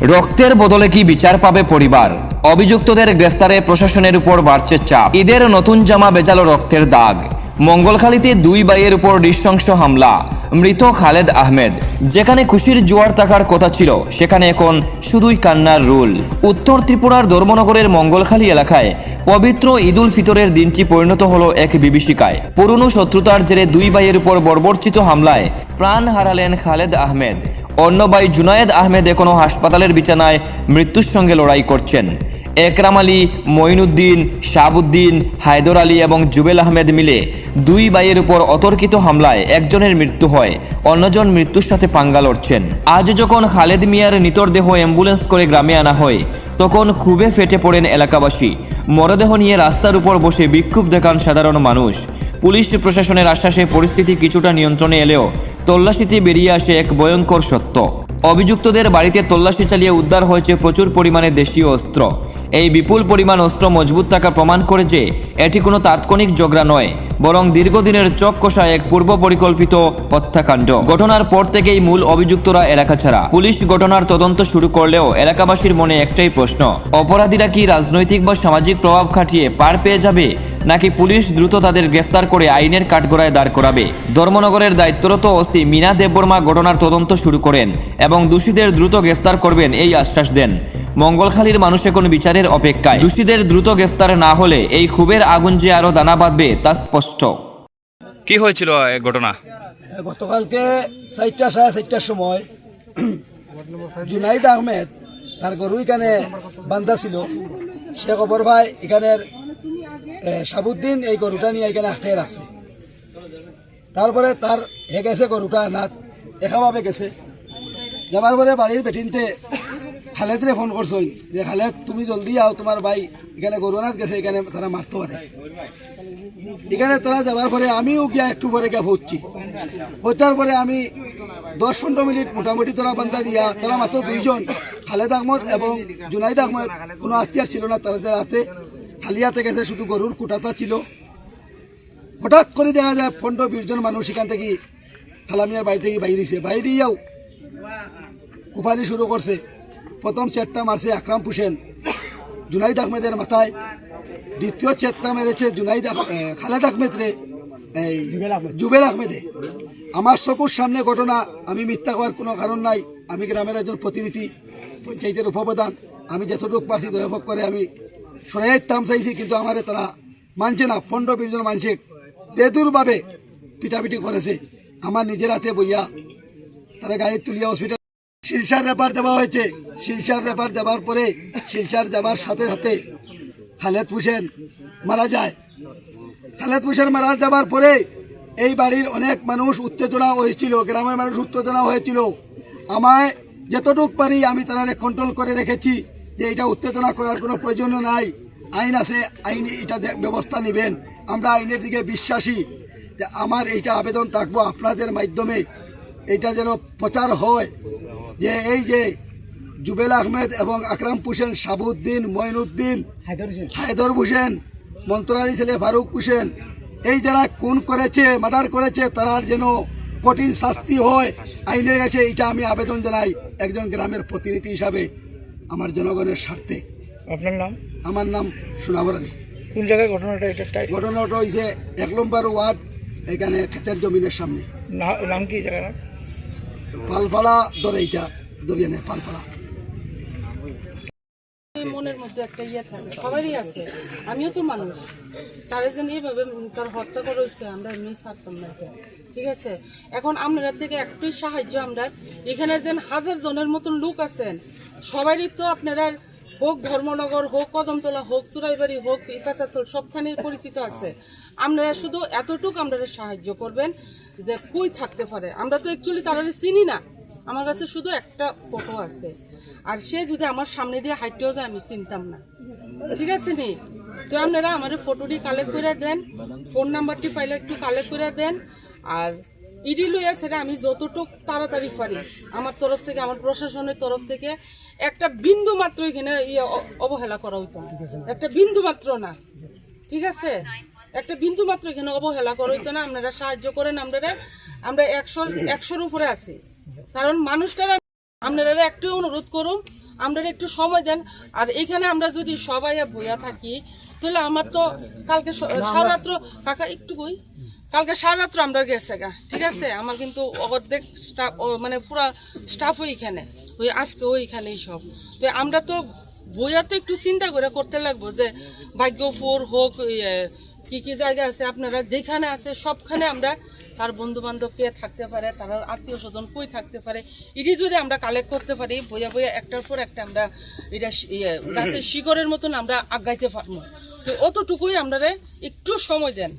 রক্তের বদলে কি বিচার পাবে পরিবার? অভিযুক্তদের গ্রেফতারে প্রশাসনের উপর বাড়ছে চাপ। ঈদের নতুন জামা বেজালো রক্তের দাগ। মঙ্গলখালীতে দুই ভাইয়ের উপর নৃশংস হামলা। মৃত খালেদ আহমেদ। যেখানে খুশির জোয়ার থাকার কথা ছিল, সেখানে এখন শুধুই কান্নার রুল। উত্তর ত্রিপুরার ধর্মনগরের মঙ্গলখালী এলাকায় পবিত্র ঈদুল ফিতরের দিনটি পরিণত হলো এক বিভীষিকায়। পুরনো শত্রুতার জেরে দুই ভাইয়ের উপর বর্বরচিত হামলায় প্রাণ হারালেন খালেদ আহমেদ। অন্য ভাই জুনায়েদ আহমেদ এখনও হাসপাতালের বিছানায় মৃত্যুর সঙ্গে লড়াই করছেন। একরাম আলী, মঈনুদ্দিন, শাহাবুদ্দিন, হায়দর আলী এবং জুবেল আহমেদ মিলে দুই ভাইয়ের উপর অতর্কিত হামলায় একজনের মৃত্যু হয়, অন্যজন মৃত্যুর সাথে পাঙ্গা লড়ছেন। আজ যখন খালেদ মিয়ার মৃতদেহ অ্যাম্বুলেন্স করে গ্রামে আনা হয়, তখন ক্ষোভে ফেটে পড়েন এলাকাবাসী। মরদেহ নিয়ে রাস্তার উপর বসে বিক্ষোভ দেখান সাধারণ মানুষ। পুলিশ প্রশাসনের আশ্বাসে পরিস্থিতি কিছুটা নিয়ন্ত্রণে এলেও তল্লাশিতে বেরিয়ে আসে এক ভয়ঙ্কর সত্য। অভিযুক্তদের বাড়িতে তল্লাশি চালিয়ে উদ্ধার হয়েছে প্রচুর পরিমাণে দেশীয় অস্ত্র। এই বিপুল পরিমাণ অস্ত্র মজবুত থাকা প্রমাণ করে যে এটি কোনো তাৎক্ষণিক ঝগড়া নয়, বরং দীর্ঘদিনের চক কষা এক পূর্ব পরিকল্পিত হত্যাকাণ্ড। ঘটনার পর থেকেই মূল অভিযুক্তরা এলাকা ছাড়া। পুলিশ ঘটনার তদন্ত শুরু করলেও এলাকাবাসীর মনে একটাই প্রশ্ন: অপরাধীরা কি রাজনৈতিক বা সামাজিক প্রভাব খাটিয়ে পার পেয়ে যাবে, নাকি পুলিশ দ্রুত তাদের গ্রেফতার করে আইনের কাঠগড়ায় দাঁড় করাবে? ধর্মনগরের দায়িত্বরত ওসি মীনা দেববর্মা ঘটনার তদন্ত শুরু করেন এবং দোষীদের দ্রুত গ্রেফতার করবেন এই আশ্বাস দেন। মঙ্গলখালীর মানুষ এখন বিচারের অপেক্ষায়। দোষীদের দ্রুত গ্রেফতার না হলে এই ক্ষোভের আগুন যে আরো দানা বাঁধবে তা স্পষ্ট। কি হয়েছিল এই ঘটনা? গতকালকে 4:30 সময় জুনাইদ আহমেদ তার গরু এখানে বান্ধা ছিল। সে খবর ভাই এখানের শাহাবুদ্দিন এই গরুটা নিয়ে এখানে আটকে আছে। তারপরে তার গেছে গরুটা না একাভাবে গেছে। যাবার পরে বাড়ির বেটিনতে খালেদরে ফোন করছই যে খালেদ তুমি জলদি আও, তোমার ভাই এখানে গরুনাথ গেছে, এখানে তারা মারতে পারে। এখানে তারা যাবার পরে আমিও গিয়া একটু পরে গিয়া পৌঁছার পরে আমি 10-15 মিনিট মোটামুটি তারা বান্ধা দিয়া, তারা মাত্র দুইজন, খালেদ আহমদ এবং জুনাইদ আহমদ, কোনো আত্মীয় ছিল না তাদের হাতে, খালি হাতে গেছে, শুধু গরুর কুটাটা ছিল। হঠাৎ করে দেখা যায় 15-20 জন মানুষ এখান থেকে থালামিয়ার বাড়ি থেকে বাইরে যাও কুপানি শুরু করছে। প্রথম সেটটা মারছে আকরাম হোসেন জুনাইদ আহমেদের মাথায়, দ্বিতীয় সেটটা মেরেছে খালেদ আহমেদরে জুবেল আহমেদে। আমার চকুর সামনে ঘটনা, আমি মিথ্যা করার কোনো কারণ নাই। আমি গ্রামের একজন প্রতিনিধি, পঞ্চায়েতের উপপ্রধান, আমি যতটুকু পারছি দয়াভোগ করে আমি সরাইয়ের তাম চাইছি, কিন্তু আমার তারা মানছে না। 15-20 জন মানুষে বেদুরভাবে পিটাপিটি করেছে। আমার নিজের হাতে বইয়া তারা গাড়ি তুলিয়া হসপিটাল শিলচার রেফার দেওয়া হয়েছে। শিলচার রেফার দেওয়ার পরে শিলচার যাবার সাথে সাথে খালেদ হোসেন মারা যায়। খালেদ হোসেন মারা যাবার পরে এই বাড়ির অনেক মানুষ উত্তেজনা হয়েছিল, গ্রামের মানুষ উত্তেজনা হয়েছিল। আমায় যতটুকু পারি আমি তারা কন্ট্রোল করে রেখেছি যে এটা উত্তেজনা করার কোনো প্রয়োজন নাই, আইন আছে, আইন এটা ব্যবস্থা নেবেন। আমরা আইনের দিকে বিশ্বাসী। আমার এইটা আবেদন থাকবো আপনাদের মাধ্যমে, এটা যেন প্রচার হয় যে এই যে জুবেল আহমেদ এবং আকরাম হোসেন, শাহাবুদ্দিন, মঈনুদ্দিন, হায়দর হোসেন, মন্ত্রালী ছেলে ফারুক হোসেন, এই যারা খুন করেছে, মার্ডার করেছে, তারার যেন কঠিন শাস্তি হয় আইনের কাছে, এইটা আমি আবেদন জানাই একজন গ্রামের প্রতিনিধি হিসাবে আমার জনগণের স্বার্থে। আপনার নাম? আমার নাম সোনাবর আলী। কোন জায়গায় ঘটনাটা? ঘটনাটা হয়েছে 1 নম্বর ওয়ার্ড, এখানে ক্ষেতের জমিনের সামনে। নাম কি জায়গা? পালপাড়া ধরে, এইটা ধরিয়ে নেয় পালপাড়া। মনের মধ্যে একটা ইয়ে থাকে, সবারই আছে, আমিও তো মানুষ। তারা যেন এইভাবে তার হত্যা করা হয়েছে, আমরা এমনি ছাড়তাম না। ঠিক আছে, এখন আপনারা থেকে একটু সাহায্য, আমরা এখানে যেন 1000 জনের মতন লোক আছেন, সবারই তো আপনারা হোক ধর্মনগর, হোক কদমতলা, হোক চুরাইবাড়ি, হোক ইপাচাতল, সবখানে পরিচিত আছে। আপনারা শুধু এতটুকু আপনারা সাহায্য করবেন যে কই থাকতে পারে। আমরা তো অ্যাকচুয়ালি তারা চিনি না, আমার কাছে শুধু একটা ফটো আছে, আর সে যদি আমার সামনে দিয়ে হাঁটতেও যায় আমি চিনতাম না। ঠিক আছে নি? তো আপনারা আমার ফটোটি কালেক্ট করে দেন, ফোন নাম্বারটি পাইলে একটু কালেক্ট করে দেন। আর ইডি লইয়া সেটা আমি যতটুকু তাড়াতাড়ি পারি আমার তরফ থেকে, আমার প্রশাসনের তরফ থেকে একটা বিন্দু মাত্র এখানে অবহেলা করা হইতো না, একটা বিন্দু মাত্র না। ঠিক আছে, একটা বিন্দু মাত্র এখানে অবহেলা করা হইতো না। আপনারা সাহায্য করেন, আমরা 100-100-র উপরে আছি। কারণ মানুষটারা আপনারা একটু অনুরোধ করুন, আমরা একটু সময় দেন। আর এখানে আমরা যদি সবাই বইয়া থাকি তাহলে আমার তো কালকে সারারাত্র কাকা একটু কই কালকে সারারাত্র আমরা গেছে গা, ঠিক আছে? আমার কিন্তু অর্ধেক স্টাফ মানে পুরা স্টাফ ওইখানে, ওই আজকে ওইখানেই সব। তো আমরা তো বইয়ার তো একটু চিন্তা করে করতে লাগবো যে ভাগ্যপুর হোক, কি কি জায়গা আছে আপনারা যেখানে আছে সবখানে আমরা তার বন্ধু বান্ধব কে থাকতে পারে, তার আত্মীয় স্বজন কই থাকতে পারে, এটি যদি আমরা কালেক্ট করতে পারি বইয়া বইয়া একটার পর একটা আমরা এটা গাছের শিকড়ের মতন আমরা আগাইতে পারবো। তো অতটুকুই আমরা একটু সময় দেন।